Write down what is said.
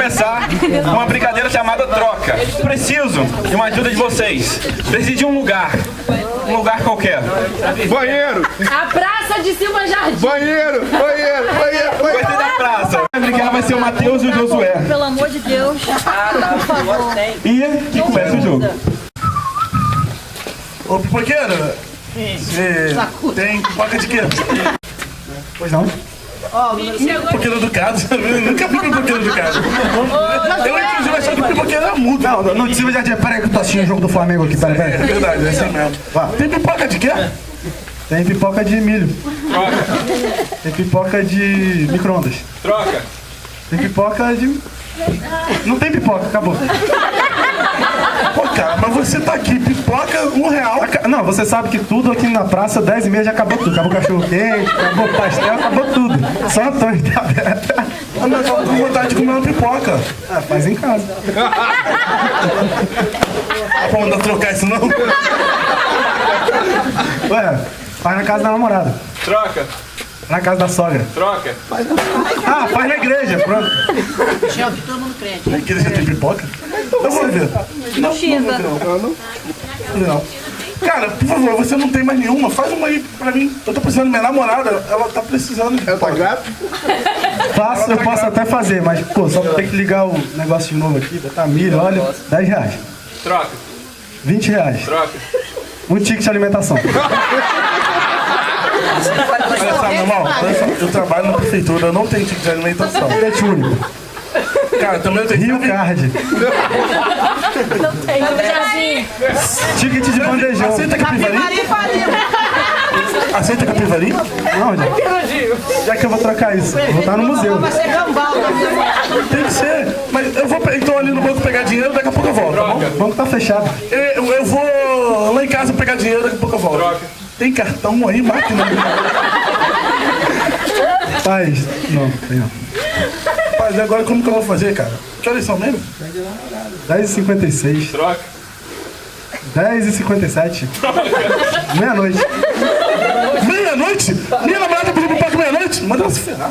começar uma brincadeira chamada troca. Preciso de uma ajuda de vocês. Preciso de um lugar qualquer. Banheiro! A Praça de Silva Jardim. Banheiro! Vai ser da praça. A brincadeira vai ser o Matheus e o Josué. Pelo amor de Deus. Por favor. E que começa o jogo. Ô, pipoqueira, você tem pipoca de quê? Pois não? Pipoqueira do caso. Eu nunca vi pipoqueira do caso. Eu, inclusive, achava que pipoqueira era muda. Não de Silva Jardim. Peraí que eu tô assistindo o jogo do Flamengo aqui, É peraí. verdade, é assim mesmo. Tem pipoca de quê? Tem pipoca de milho. Troca. Tem pipoca de micro-ondas. Troca. Tem pipoca de... Não tem pipoca, acabou. Pô, cara, mas você tá aqui, pipoca R$1. Não, você sabe que tudo aqui na praça, 10h30 já acabou tudo. Acabou o cachorro quente, acabou o pastel, acabou tudo. Só Antônio tá aberto. Ah, mas eu tô com vontade de comer uma pipoca. Ah, faz em casa. Dá pra mandar trocar isso não? Ué, faz na casa da namorada. Troca. Na casa da sogra. Troca. Ah, faz na igreja, pronto. Na igreja tem pipoca? Eu vou ver. Não. Cara, por favor, você não tem mais nenhuma? Faz uma aí pra mim. Eu tô precisando, minha namorada, ela tá precisando de pipoca. Faço, eu posso até fazer, mas, pô, só tem que ligar o negócio de novo aqui, botar milho, olha, R$10. Troca. R$20. Troca. Um ticket de alimentação. Olha só, meu irmão, olha só, eu trabalho na prefeitura, eu não tenho ticket de alimentação. Bilhete único. Cara, também eu tenho Rio Card. Ticket de bandejão. Aceita Capivari? Aceita Capivari? Não, já que eu vou trocar isso, eu vou estar no museu. Tem que ser. Mas eu vou então ali no banco pegar dinheiro, daqui a pouco eu volto, tá bom? O banco tá fechado. Eu vou lá em casa pegar dinheiro, daqui a pouco eu volto. Troca. Tem cartão aí, máquina? Paz. Não, tem não. Mas agora como que eu vou fazer, cara? Que horas são mesmo? 10h56. Troca. 10h57. Meia-noite. Meia-noite? Minha namorada pediu pipoca meia-noite? Manda ela se ferrar.